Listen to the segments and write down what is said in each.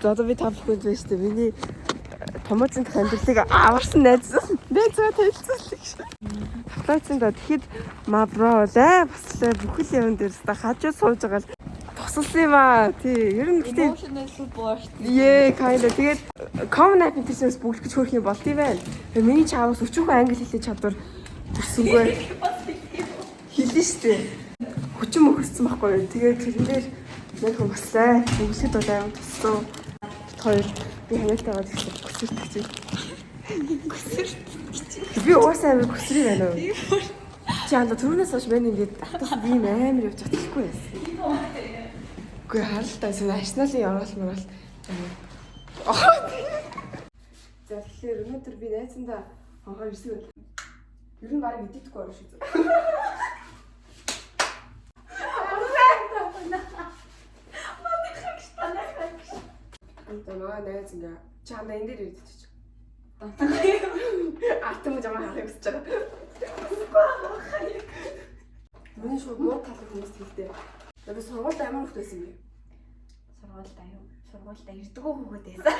За одоо би та бүхэнд байна шүү дээ. Миний томооцын амьдралыг аварсан найзгаа танилцуулсан гэж. Тавлаацсан да тэгэхэд мабро лээ баслаа бүхэл юм дээрс та хажуу сууж байгаа л тусалсан юм аа. Тий, ер нь гэдэг emotional support. Kinda тэгээд common app интерфейс бүгд гэж хөрөх юм болт юм байна. Миний чаавс өчүүхэн англи хэлний чадвар төрсөнгөө хэлнэ шүү дээ. Хүчин мөхөрсөн байхгүй юу. Тэгээд тэрнээр нэг хүн баслаа. Өнгөлөд бол аим туссан. Хоёр би ханиалтайгаа гэсэн көсөрт гэж. Көсөрт гэж. Би уусаа амир көсрий байна уу? Чи анда түрүүнээс хойш мэн ингээд автас би амар явж чадчихгүй байсан. Үгүй харалтаа националын яваал мөрөл. За тэгэхээр өнөөдөр би найзандаа хонхоор ирсэн. Ер нь баг идэхгүй орно шүү. Маа найз ингээ чамаа энэ дээр ирдэж. Артем жамаа харах гэж байгаа. Миний шууд муу талын хүмүүс хэлдэг. Би сургуульд амар хөвт байсан би. Сургуульд ирдэггүй хүүхэд байсан.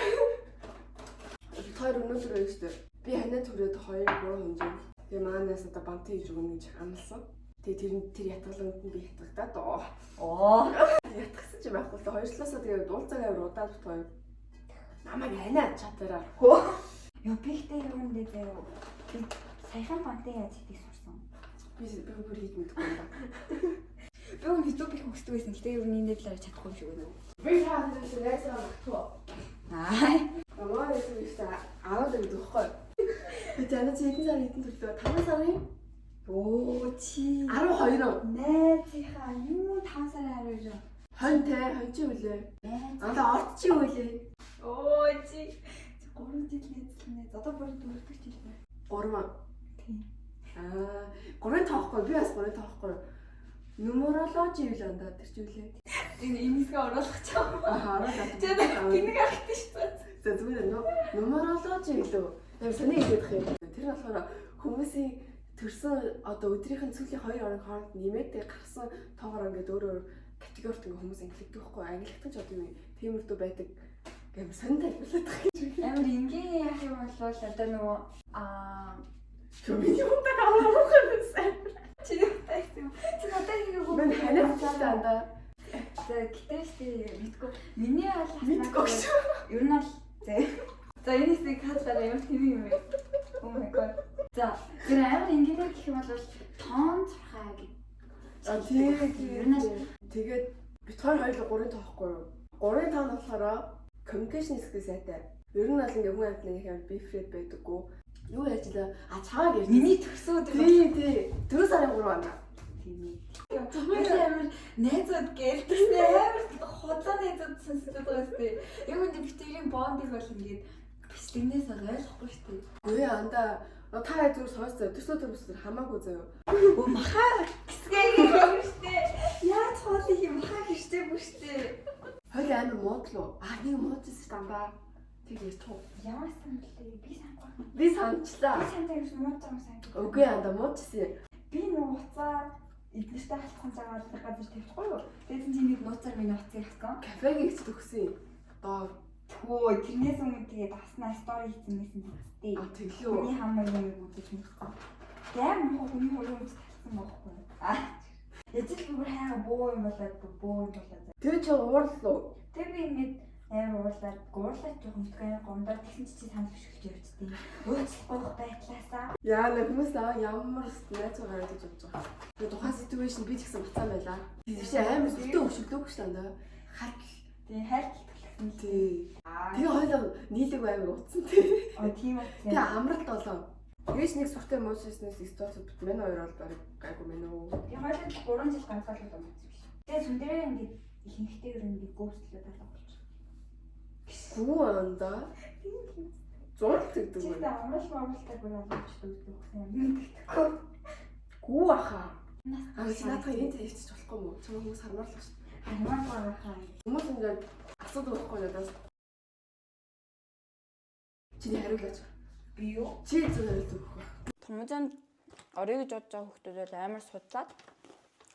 Тэр өнөөдөр өстө. Би ханаа төрөөд 2-3 хонжоо. Тэгээ маанаас одоо бант хийж өгнө гэж амласан. Тэгээ тэр ятгаланд нь би ятгагдаад ятгсан ч байхгүй л хоёрчлаасаа тэгээ уулзаг авир удаад битгой. Намайг ханаа чатараа. Яа бихтэй юм дээ заяа. Би саяхан бант яаж хийх сурсан. Би бүр хийж мэдгүй юм байна. Би өөр YouTube их хөсдөг байсан. Гэтэ ер нь энэ талаар чадахгүй юм шиг байна. Би хаадаг найзгаа багтуу. Амаа эсвэл аваад өгөх байхгүй. Би танаа чи хэдэн сар хэдэн төрлөө 5 сарын Чи 12 найзынхаа юу 5 сарын 12 хон чи үлээ. Анда орд чи үлээ. Чи 3 жил найзлаа. Одоо бүр 4 жил байна. 3. Тийм. 3 тоохгүй би бас 3 тоохгүй. Нумерологи юу л андаа тэр чи үлээ. Энэ имисгээ оруулах ч юм. Оруулаад. Гинэг ахтай шүү дээ. Зүгээр нумерологи юу? Яг сони хэлэх юм. Тэр нь болохоор хүмүүсийн төрсөн одоо өдрийнх нь сүүлийн 2 орон хооронд нэмээд гарсан тоогоор ингээд өөр категорид ингээ хүмүүс ангилдаг байхгүй ангилдаг ч одоо юм тиймэрдүү байдаг гэм сонь тайлбарлаад байгаа гэж. Амар энгийн яах юм бол одоо нөгөө миний унтаг авах юм сайн. Чи надад ингэ мен ханаа дандаа. Гэтээсээ мэдгүй. Миний бол мэдгүй. Ер нь бол за энэс нэг хаалаа ямар тийм юм бэ? Oh my god. За тэр амар ингээнэ гэх юм бол тоон цархаа гэж. Тэгээд бид хоёр тоохгүй юу? 3 тоон болохоор communication skill сайтай. Ер нь бол ингээ хүн амтны их амар бифред байдаггүй. Юу яажлаа? Чагаа гэж. Миний төрсөн өдөр. Тий. 4 сарын 3 байна. Тийм. Амар найзууд гэлтэстэй амар худлаа найзууд сонсдог байгаа сте. Яг үндэ битэрийн бондыг бол ингээд бичлэгнээс ойлгохгүй штэ. Үгүй анда та зүгээр сонсоо төсөө хамаагүй заяа. Махаа гэсгээ штэ. Яаж хоолыг юм махаа гэжтэй бүр штэ. Хоёул амар муудлуу. Нэг муудчихсан дандаа. Тэгээд туу. Ямар саналээ би санахгүй. Би санчлаа. Би санаа гэж муудсан сайн. Үгүй анда муудчихсан. Би нууцаа эднэртэй халахын цагаал газар тавьчихгүй юу? Тэгээд чи нэг нууцаар миний утсыг авсан. Кафег их төгсөн. Доо. Төө тэрнээс өмнө тэгээд аснаа стори хийсэн мэт. Тэглөө. Миний хамаг юм үзэж мэдсэн. Яа мөн хүний хөрөнд талсан байхгүй. Яжил бүр хайгаа боо юм болоод боо юм болоод. Тэр чи уурлуу. Тэг би ингэж амар гуурлаад жоохон мэдгүй гомдоо тэгсэн чи санал бишгэлж явцдیں۔ Уучлахгүй байтлаасаа. Яа нэг хүмүүс ямар найз гараад гэж бодож байгаа. Тэгээ тухайн ситүэйшн би ч гэсэн бацаан байлаа. Тийш амар зөвхөн өшөглөөгүй шүү дээ. Хайлт төлсөн. Тэгээ хоёул нийлэг амар утсан тий. Тийм үү. Тэгээ амралт болоо. Тэгээс нэг сүртэй муушснаас статус мэн хоёр бол барыг гайгүй мэн үү. Тэгээ хоёул 3 жил ганцаалал өмсөн биш. Тэгээ сүн дээрээ ингэж ихэнхдээ ер нь гүйцэтгэл талаа болчих. Гүү анда. Зурд гэдэг юм. Чи амралтай бүр олчихдаг гэсэн юм. Гүү ахаа. Чи надад энд хийчих болохгүй мó? Чамаа хүмүүс хармаарлаа шүү. Хармаарлаа хаа. Хүмүүс ингээд асуудаг байхгүй надаас. Чиний хариулаач. Би юу? Чи зөв хариулт өгөх. Томжонд орё гэж бодож байгаа хүмүүс амар судлаад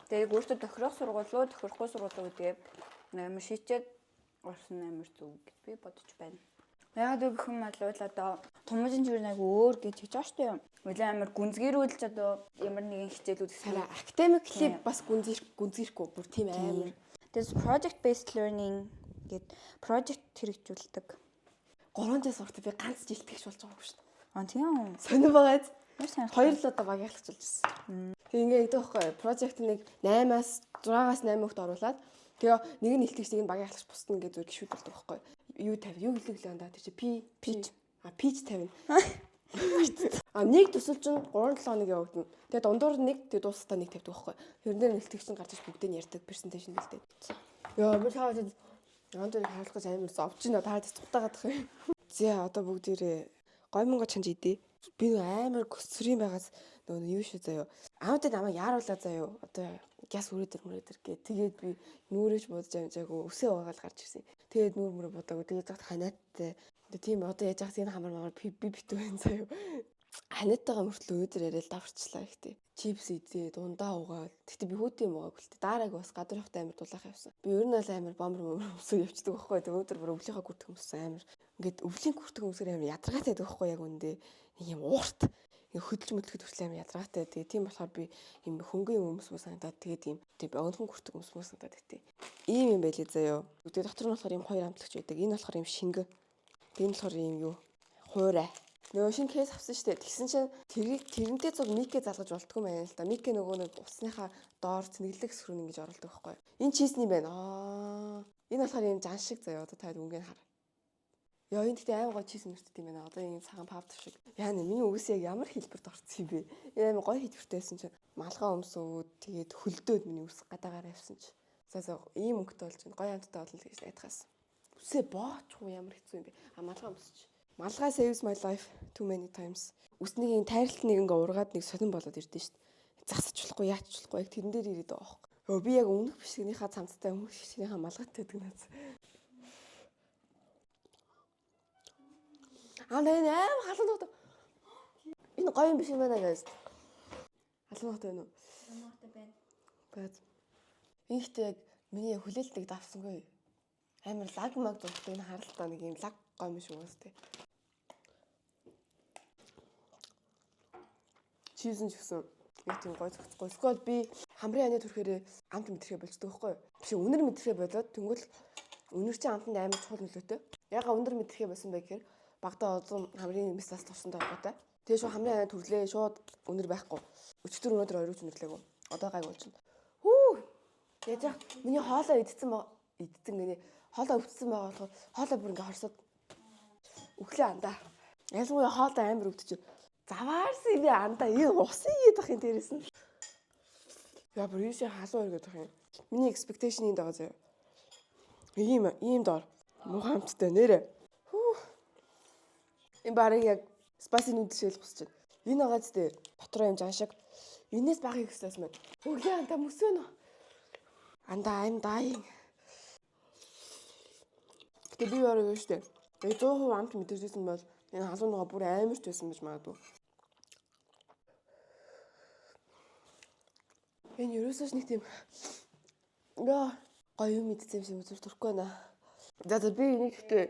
тэгээд өөртөө тохирох сургууль руу тохирохгүй сургууль руу гэдэг амар шийдээд орсон амар зүг гэж би бодож байна. Яг гэх юм бол одоо томжин зүйл айгу өөр гэж хэлж байгаа шүү дээ. Улаан амар гүнзгийрүүлж одоо ямар нэгэн хичээлүүд Сара academically бас гүнзгийхгүй бүр тийм амар. Тэгээс project based learning гэд project хэрэгжүүлдэг. 3 жил сурт би ганц жилтгэж болж байгаагүй шүү дээ. Аа тийм. Сонир байгааз. Сайн. 2 л одоо багиалгачулж ирсэн. Тэг ингээ гэдэг байхгүй project нэг 8-аас 6-аас 8 хүүхд оруулаад тэгээ нэг нь илтгэж нэг нь багиалгач бусна гэдэг зүгээр гişүүдэлдэг байхгүй. Юу хэлэглээ даа тэр чи peach тавина. Нэг төсөл чинь 3-7 хоног явагдана. Тэгээ дундуур нэг тэгээ дуусахтаа нэг тавьдаг байхгүй. Тэрнээр илтгэж чинь гарч иж бүгдээ нь ярьдаг presentation хэлдэг. Яа би цаавал яантыг хаалах гэж амар зовж байна. Таад цутаагаад байх юм. Зэ одоо бүгдээрээ гоймонго чанж идэ. Би амар көсрийн байгаас нөгөө юу шүү заяа. Аавд намайг яаруулаа заяа. Одоо гяс үрээдэр гээ. Тэгээд би нүүрэж бодож амжаагүй өсөө угаагаал гарч ирсэн. Тэгээд нүүр бодаагүй. Тэгээд загт ханааттай. Тийм одоо яаж яах энэ хамар би битүү байна заяа. Ханааттайгаа мөртлөө өдөр яриад даварчлаа ихтэй. Чипс идээ, дундаа угаад. Тэгтээ би хөөд юм уугааг үлдээ. Дарааг бас гадар явахтай амар дулаах явсан. Би ер нь л амар бомбер өмсөө явчихдаг байхгүй. Тэгээд өдөр бүр өвлийнхаа хүртэх өмсөн амар. Ингээд өвлийн хүртэх өмсгөр амар ядаргаатай байдаг байхгүй яг үндэ. Нэг юм уурт. Ингээ хөдөлж мэдлэхэд хүртэл амар ядаргаатай. Тэгээ тийм болохоор би юм хөнгөн өмсмөө санагдаад тэгээд тийм өнгөн хүртэх өмсмөө санагдаад өгтээ. Ийм юм байлээ заяа. Тэгээд доктор нь болохоор юм хоёр амтлагч байдаг. Энэ болохоор юм шингэ. Энэ болохоор юм юу? Хуурай. Нөгөө шинэ кейс авсан шүү дээ. Тэгсэн чинь тэрнтэй зур микэ залгаж болтгүй юм байна л да. Микэ нөгөө нэг усныхаа доор цэнэглэх сөрөг ингэж оруулдаг байхгүй. Энэ чизний байна. Энэ болохоор юм жан шиг заяа. Одоо таад өнгөний хар. Яа энэ гэхдээ аймаг гой чиз нэртдэг юм байна. Одоо энэ цагаан павдер шиг. Яа нэ миний үгс яг ямар хэлбэрт орцсон юм бэ? Энэ аймаг гой хэлбэртэйсэн чинь малгай өмсөөд тэгээд хөлдөөд миний үс гадаагаар авсан чи. За ийм өнгөтэй болж байна. Гой амттай болно л гэж найдахаас. Үсээ боочгүй ямар хэцүү юм бэ? Малгай өмсөж. Малгай saves my life too many times. Үснийг тайралт нэг ингээ ургаад нэг сонирн болоод ирдэ шүү дээ. Засчихлахгүй яаччихлахгүй яг тэрэн дээр ирээд байгаа байхгүй. Би яг өмнөх бишгийнхаа цамцтай өмнөх бишгийнхаа малгайтай гэдэг наз. Энэ аим халуун нот. Энэ гоё юм биш юм байна guys. Халуун нот байна уу? Халуун нот байна. Бааз. Ихтэй яг миний хүлээлтийг давсангүй. Амар лаг маг дуртай энэ харалтаа нэг юм лаг гоё юм шиг уустай. Чизэн ч гэсэн яг тийм гоё зохицгүй. Эсвэл би хамрын аны төрхөөрөө амт мэдрэхэ болцдог байхгүй юу? Биш үнэр мэдрэхэ болоод тэнгуэл үнэр чинь амтанд амар чухал нөлөөтэй. Яга үнэр мэдрэхэ болсон бай гэхээр багтаа озон хамрын мислаас турсантай холбоотой. Тэгээ шууд хамрын аны төрлөө шууд үнэр байхгүй. Өчтөр өнөөдөр оройч үнэрлээгөө. Одоо гайг болж байна. Хүү! Яаж яах? Миний хоолоо идсэн гэнэ. Хоолоо өвдсөн байгаа болохоор хоолоо бүр ингээ хорсоод өглөө андаа. Ялангуяа хоолоо амар өвдөж. Заваарсан би андаа энэ усан ийдэх юм дээрээс нь. Яа бүр ийшээ халуун өргөдөх юм. Миний expectation энд байгаа заяа. Ийм доор муухай амттай нэрэ. Энэ барыг яг спаси нүүдэл шилэх хүсэж байна. Энэ байгаа зү дотроо юм жан шиг. Энээс багыг гэслээс мэн. Өглөө андаа мөсөнө. Андаа ин. Гэтэ би өөрөө юу штэ. 100% амт мэдэрсэн бол энэ халуун нугаа бүр амарч байсан гэж магадгүй. Энэ ерөөсөө нэг тийм гоё юм мэдсэн юм шиг үзүүр төрөхгүй байна. За би энийг гэхдээ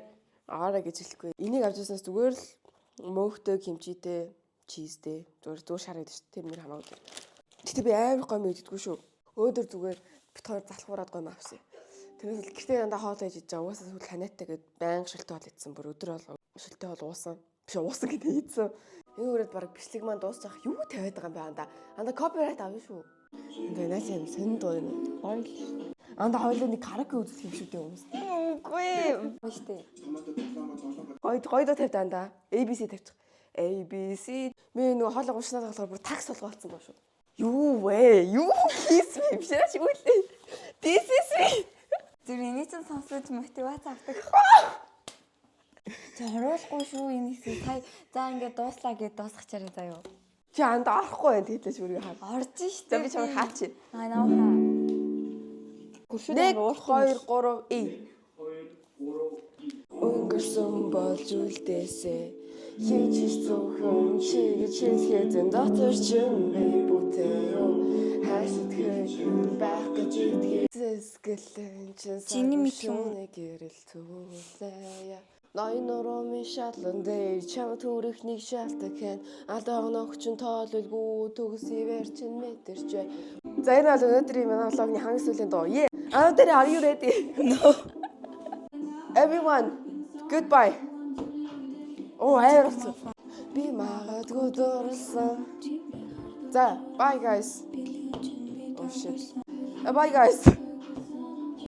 аараа гэж хэлэхгүй. Энийг авч ирсэнээс зүгээр л мөөхтэй, кимчитэй, чизтэй зүгээр шараад шүү. Тэр нэр хамаагүй. Гэтэ би амар гоё мэддэггүй шүү. Өөдөр зүгээр бит хоёр залхуураад гоё авсан. Тэрнээс л гэртээ дандаа хоол хийж байгаа. Угаасаа сүүл ханиаттай гээд байнга шилтэй хоол идсэн. Бүр өдөр бол шилтэй хоол уусан. Биш уусан гэдэг ийдсэн. Энэ үрээд баг бичлэг маань дуусчих юу тавиад байгаа юм бэ андаа. Андаа копирайт авна шүү. Ингээ нааш юм сонд байна. Гоё. Андаа хоёулаа нэг караоке үзэх юм шүү дээ хүмүүс. Үгүй ээ. Штэ. Гоё доо тавьд андаа. ABC тавьчих. ABC. Ми нөгөө хоолой гушнаад болохоор бүр такс болгоолцсон ба шүү. Юу вэ? Юу хийс юм шираач үлээ. This is me. Зүр энийг ч сонсож мотивац авдаг. За харуулахгүй шүү энэсээ сая за ингээд дууслаа гэд дуусгачаарай заяа. Чи андаа орохгүй байх тэглэж бүрийг хаа. Орж штэ. За би чамайг хаач. Нааваа. 1 2 3 Өнгөрсөн болж үлдээсэ хийж зөвхөн чиг чилхээдэн дотор чинь би бүтээё хайсадхээ байх гэж итгэе Эсгэлэн чин Чиний мэд юм уу? шууны гэрэл түүлээ. Ноён нуромын шатлан дээр чам төрөхнийг шалтак хэн алдаа оногч тоололгүй төгсөөр чин мэтэрчээ. За энэ бол өнөөдрийн манай влогны хамгийн сүүлийн дуу. Out there, are you ready? No. Everyone, goodbye. Oh, хайрлаа. Би магадгүй дурлсан. За, bye guys. Oh shit. Bye guys.